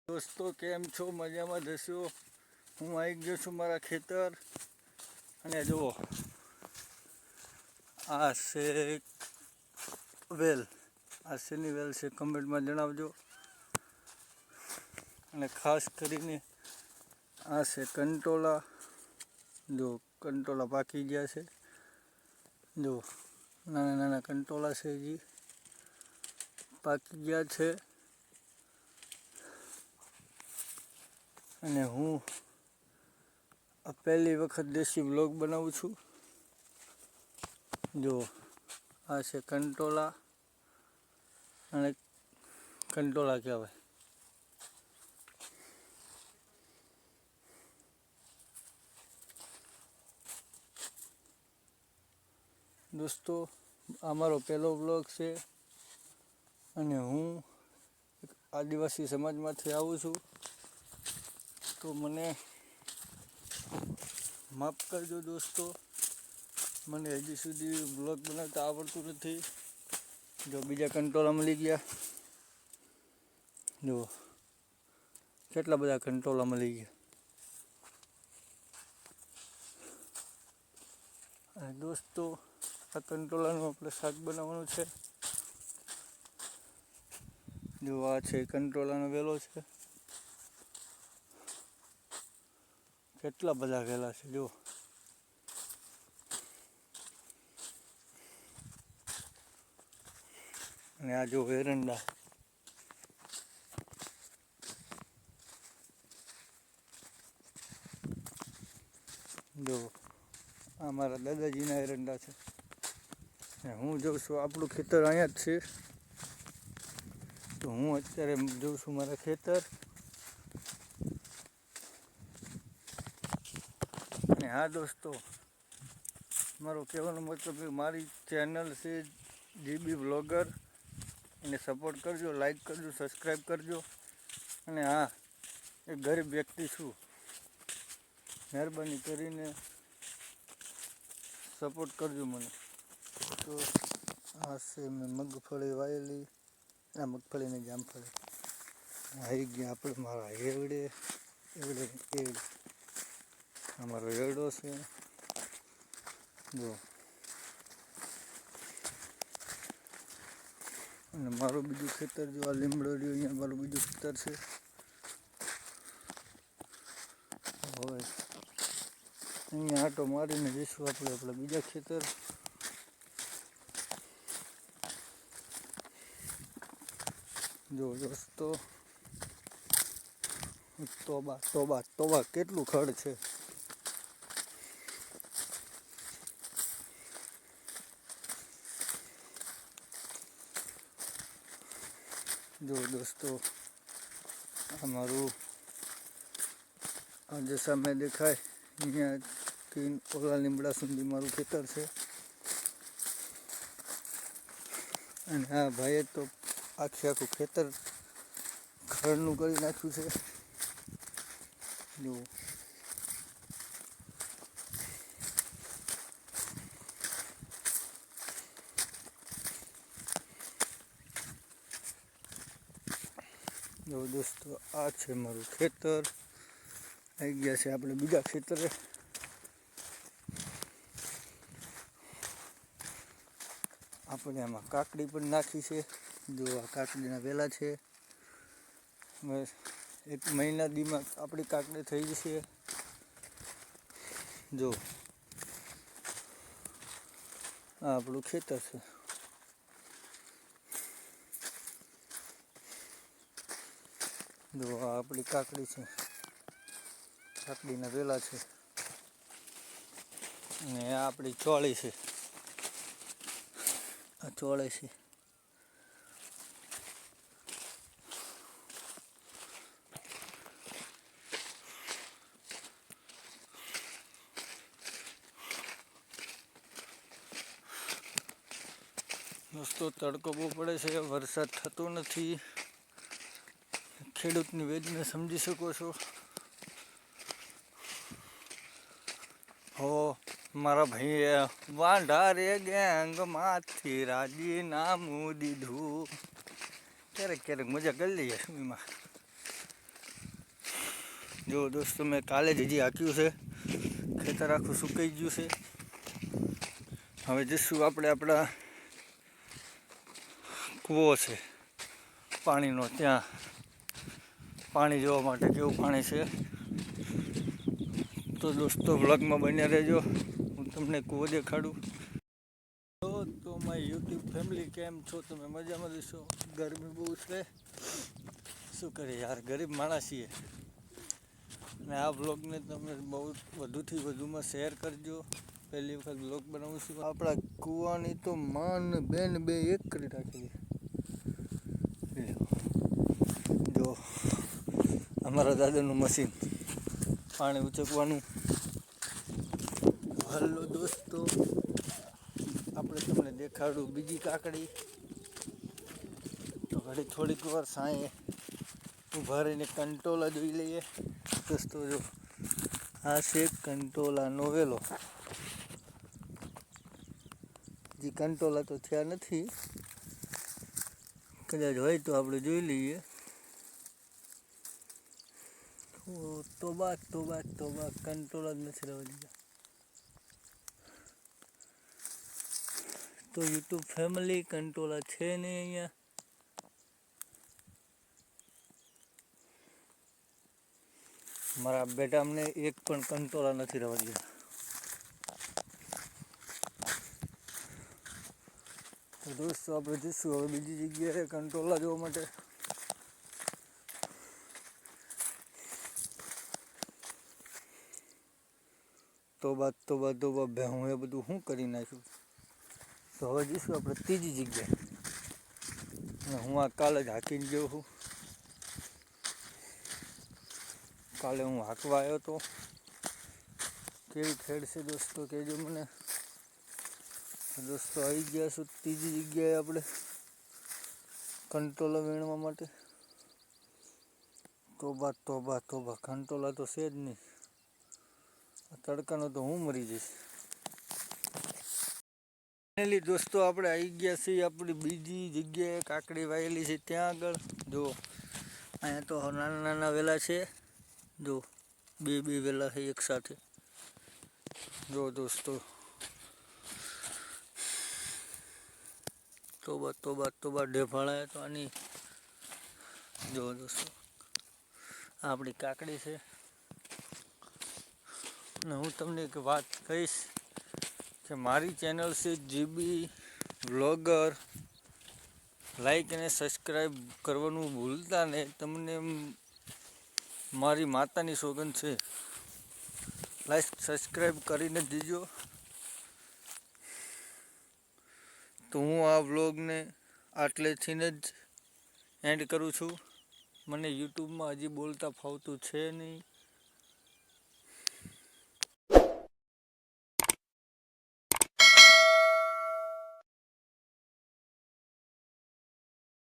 દોસ્તો કેમ છો? મજામાં જશો? હું આવી ગયો છું મારા ખેતર અને જુઓ આ છે વેલ, આ શેની વેલ છે કમેન્ટમાં જણાવજો. અને ખાસ કરીને આ છે કંટોલા. જો કંટોલા પાકી ગયા છે, જો નાના નાના કંટોલા છે, હજી પાકી ગયા છે. અને હું આ પહેલી વખત દેશી વ્લોગ બનાવું છું. જો આ છે કંટોલા, અને કંટોલા કહેવાય. દોસ્તો આ મારો પહેલો વ્લોગ છે અને હું એક આદિવાસી સમાજમાંથી આવું છું, તો મને માફ કરજો દોસ્તો. મને હજી સુધી બ્લોગ બનાવતા આવડતું નથી. જો બીજા કંટોલા મળી ગયા, જો કેટલા બધા કંટોલા મળી ગયા. અને દોસ્તો આ કંટોલાનું આપણે શાક બનાવવાનું છે. જો આ છે કંટોલાનો વેલો છે, કેટલા બધા વેલા છે જો. અને આ જો એરંડા, જો આ મારા દાદાજીના એરંડા છે. હું જોઉં છું આપણું ખેતર અહીંયા જ છે, તો હું અત્યારે જોઉં છું મારા ખેતર. અને હા દોસ્તો, મારો કહેવાનો મતલબ મારી ચેનલ છે જીબી વ્લોગર, એને સપોર્ટ કરજો, લાઈક કરજો, સબસ્ક્રાઈબ કરજો. અને હા, એક ગરીબ વ્યક્તિ છું, મહેરબાની કરીને સપોર્ટ કરજો મને. તો આ છે મેં મગફળી વાવેલી, આ મગફળીને જામફળી આવી ગયા આપણે મારા એવડે અમારો એરડો છે. જો અને મારું બીજું ખેતર, જો આ લીમડો રહ્યો, અહીંયા મારું બીજું ખેતર છે. હવે અહીંયા આટો મારીને જઈશું આપણે બીજા ખેતર. જો દોસ્તો, તોબા તોબા તોબા કેટલું ખડ છે. જો દોસ્તો અમારું આ જે સામે દેખાય અહીંયાથી ઓલા લીમડા સુધી મારું ખેતર છે. અને આ ભાઈએ તો આખું ખેતર ખડનું કરી નાખ્યું છે. જો દોસ્તો આ છે મારું ખેતર. આવી ગયા છે આપણે બીજા ખેતરે. આપણે આમાં કાકડી પણ નાખી છે. જો આ કાકડીના વેલા છે. બસ એક મહિના દીમાં આપણી કાકડી થઈ જશે. જો આ આપણું ખેતર છે. જો આ આપણી કાકડી છે, કાકડીના વેલા છે. અને આ આપણી ચોળી છે, આ ચોળે છે. દોસ્તો તડકો બહુ પડે છે, વરસાદ થતો નથી. ખેડૂતની વેદના સમજી શકો છો. હો મારા ભાઈએ વાંઢા રે ગેંગમાંથી રાજીનામું દીધું. ક્યારેક ક્યારેક મજા કરી લઈએ એમાં. જો દોસ્તો મેં કાલે જ હજી હાંક્યું છે, ખેતર આખું સુકાઈ ગયું છે. હવે જઈશું આપણે આપણા કૂવો છે પાણીનો, ત્યાં પાણી જોવા માટે કેવું પાણી છે. તો દોસ્તો વ્લોગમાં બન્યા રહેજો, હું તમને કૂવો દેખાડું. તો મારી યુટ્યુબ ફેમિલી કેમ છો? તમે મજામાં જશો? ગરમી બહુ છે, શું કરીએ યાર, ગરીબ માણસ છીએ. અને આ વ્લોગને તમે બહુ વધુથી વધુમાં શેર કરજો. પહેલી વખત વ્લોગ બનાવું છું. આપણા કૂવાની તો માન બેન બે એક કરી રાખેલી. જો અમારા દાદાનું મશીન પાણી ઉચકવાનું. હલો દોસ્તો, આપણે તમને દેખાડું બીજી કાકડી. તો ઘડી થોડીક વાર સાંયે ઊભા રહીને કંટોલા જોઈ લઈએ. દોસ્તો જો આ છે કંટોલાનો વેલો. જે કંટોલા તો થયા નથી, કદાચ હોય તો આપણે જોઈ લઈએ. તોબા કંટોલા જ નથી રહેવા દીધા. તો યુટ્યુબ ફેમિલી કંટોલા છે નહીં અહીંયા. મારા બેટા અમને એક પણ કંટોલા નથી રહેવા દીધા. તો દોસ્તો આપણે જઈશું હવે બીજી જગ્યાએ કંટોલા જોવા માટે. તોબા હું એ બધું શું કરી નાખ્યું. તો હવે જઈશું આપણે ત્રીજી જગ્યાએ. હું આ કાલે જ હાંકીને ગયો છું. કાલે હું હાંકવા આવ્યો હતો. કેવી ખેડ છે દોસ્તો કહેજો મને. દોસ્તો આવી ગયા છું ત્રીજી જગ્યાએ આપણે કંટોલા વીણવા માટે. તોબા કંટોલા તો છે જ નહીં. તડકાનો તો હું મરી જઈશ. ફાઇનલી દોસ્તો આપણે આવી ગયા છીએ આપણી બીજી જગ્યાએ. કાકડી વાયેલી છે ત્યાં આગળ. જો અહીંયા તો નાના નાના વેલા છે. જો બે વેલા છે એક સાથે. જો દોસ્તો તોબા ઢેફાળા તો આની. જો દોસ્તો આપણી કાકડી છે. અને હું તમને એક વાત કહીશ કે મારી ચેનલ છે જીબી વ્લોગર. લાઈક અને સબસ્ક્રાઈબ કરવાનું ભૂલતા નહીં. તમને મારી માતાની સોગંદ છે, લાઈક સબસ્ક્રાઈબ કરીને દીજો. તો હું આ વ્લોગને આટલેથી જ એન્ડ કરું છું. મને યુટ્યુબમાં હજી બોલતા ફાવતું છે નહીં.